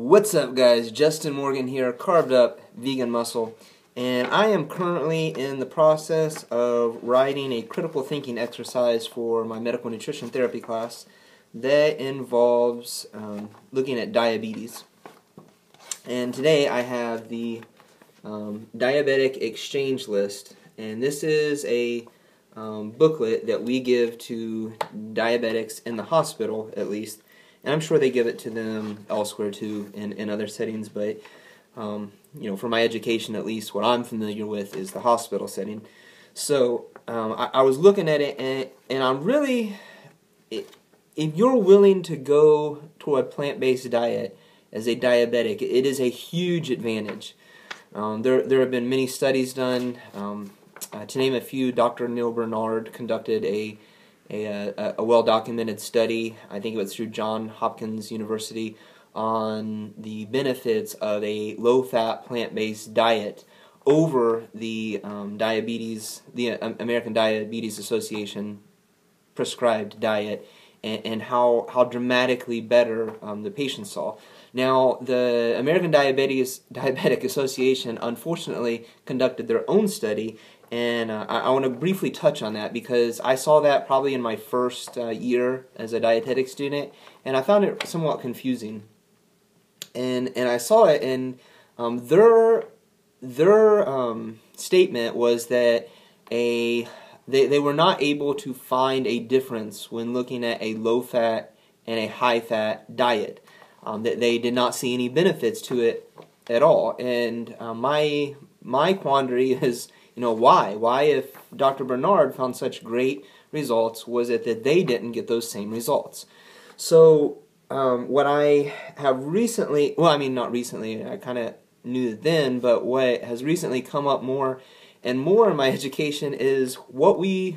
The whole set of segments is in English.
What's up, guys? Justin Morgan here, Carved Up Vegan Muscle, and I am currently in the process of writing a critical thinking exercise for my medical nutrition therapy class that involves looking at diabetes. And today I have the diabetic exchange list, and this is a booklet that we give to diabetics in the hospital, at least. And I'm sure they give it to them elsewhere too, in other settings, but for my education at least, what I'm familiar with is the hospital setting. So I was looking at it, and I'm really, if you're willing to go to a plant-based diet as a diabetic, it is a huge advantage. There have been many studies done. To name a few, Dr. Neil Bernard conducted a well-documented study, I think it was through Johns Hopkins University, on the benefits of a low-fat plant-based diet over the American Diabetes Association prescribed diet, and how dramatically better the patients saw. Now, the American Diabetic Association unfortunately conducted their own study, and I want to briefly touch on that because I saw that probably in my first year as a dietetic student, and I found it somewhat confusing. And I saw it, and their statement was that they were not able to find a difference when looking at a low-fat and a high-fat diet. That they did not see any benefits to it at all. And my quandary is, why? Why, if Dr. Bernard found such great results, was it that they didn't get those same results? So what I have recently, not recently, I kind of knew it then, but what has recently come up more and more in my education is what we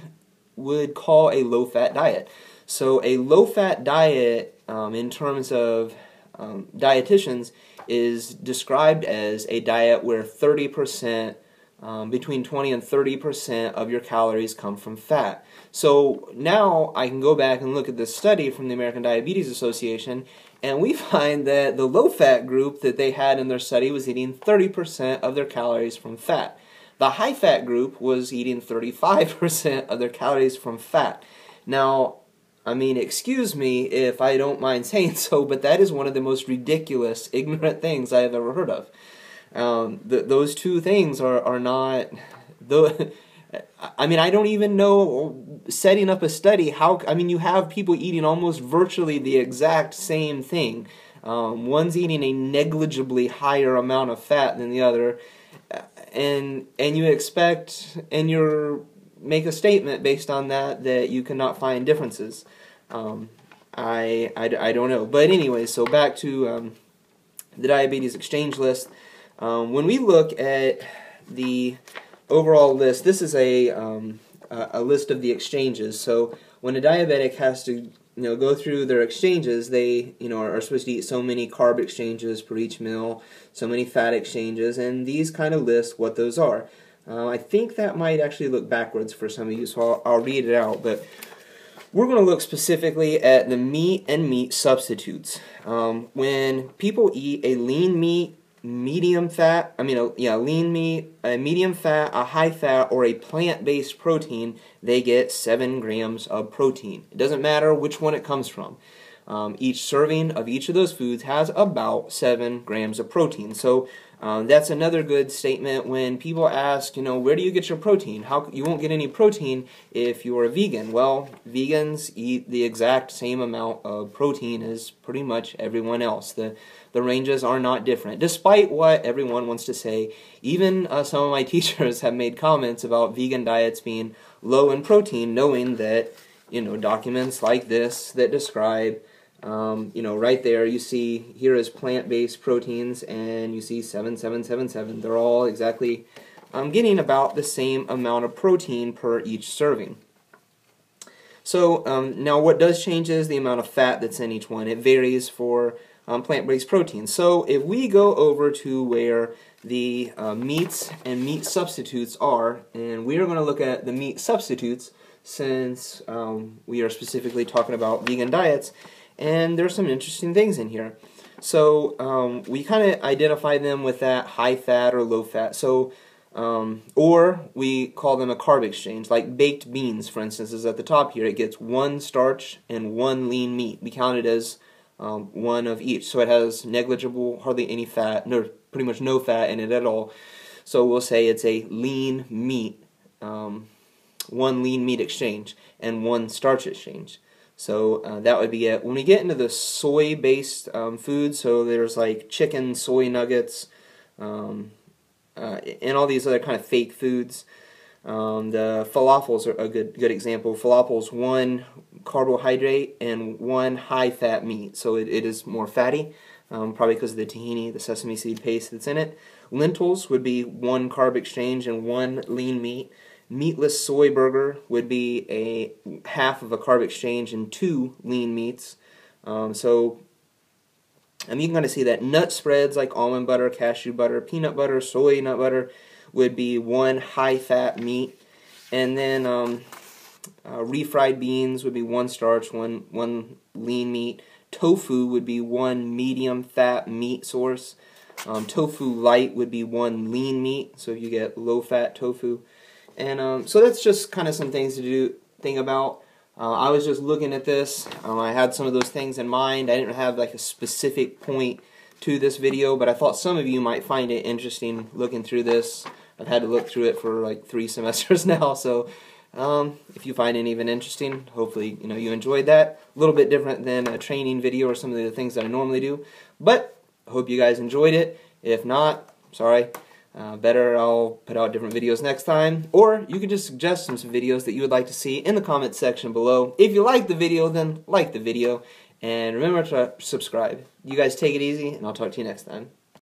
would call a low-fat diet. So a low-fat diet, in terms of dietitians, is described as a diet where 30%, between 20 and 30% of your calories come from fat. So now I can go back and look at this study from the American Diabetes Association, and we find that the low-fat group that they had in their study was eating 30% of their calories from fat. The high-fat group was eating 35% of their calories from fat. Now, excuse me if I don't mind saying so, but that is one of the most ridiculous, ignorant things I have ever heard of. Those two things are not... I don't even know, setting up a study, how... you have people eating almost virtually the exact same thing. One's eating a negligibly higher amount of fat than the other, and you expect, and you're... make a statement based on that you cannot find differences. I don't know. But anyway, so back to the diabetes exchange list. When we look at the overall list, this is a list of the exchanges. So when a diabetic has to go through their exchanges, they are supposed to eat so many carb exchanges per each meal, so many fat exchanges, and these kind of list what those are. I think that might actually look backwards for some of you, so I'll read it out. But we're going to look specifically at the meat and meat substitutes. When people eat a lean meat, medium fat, lean meat, a medium fat, a high fat, or a plant-based protein, they get 7 grams of protein. It doesn't matter which one it comes from. Each serving of each of those foods has about 7 grams of protein. So that's another good statement when people ask, where do you get your protein? You won't get any protein if you're a vegan. Well, vegans eat the exact same amount of protein as pretty much everyone else. The ranges are not different, despite what everyone wants to say. Even some of my teachers have made comments about vegan diets being low in protein, knowing that, documents like this that describe, right there you see, here is plant-based proteins, and you see 7777. They're all exactly getting about the same amount of protein per each serving. So now what does change is the amount of fat that's in each one. It varies for plant-based proteins. So if we go over to where the meats and meat substitutes are, and we are going to look at the meat substitutes since we are specifically talking about vegan diets, and there's some interesting things in here. So we kind of identify them with that high fat or low fat. So or we call them a carb exchange, like baked beans, for instance, is at the top here. It gets 1 starch and 1 lean meat. We count it as one of each. So it has negligible, hardly any fat, no, pretty much no fat in it at all. So we'll say it's a lean meat, 1 lean meat exchange and 1 starch exchange. So that would be it. When we get into the soy-based foods, so there's like chicken, soy nuggets, and all these other kind of fake foods. The falafels are a good example. Falafels, 1 carbohydrate and 1 high-fat meat, so it is more fatty, probably because of the tahini, the sesame seed paste that's in it. Lentils would be 1 carb exchange and 1 lean meat. Meatless soy burger would be a half of a carb exchange and 2 lean meats. And you can kind of see that nut spreads like almond butter, cashew butter, peanut butter, soy nut butter would be 1 high-fat meat. And then refried beans would be 1 starch, 1 lean meat. Tofu would be 1 medium-fat meat source. Tofu light would be 1 lean meat, so you get low-fat tofu. And so that's just kind of some things to think about. I was just looking at this. I had some of those things in mind. I didn't have like a specific point to this video, but I thought some of you might find it interesting looking through this. I've had to look through it for like 3 semesters now, so if you find it even interesting, hopefully you enjoyed that. A little bit different than a training video or some of the things that I normally do, but I hope you guys enjoyed it. If not, sorry. Better I'll put out different videos next time, or you can just suggest some videos that you would like to see in the comment section below. If you like the video, then like the video, and remember to subscribe. You guys take it easy, and I'll talk to you next time.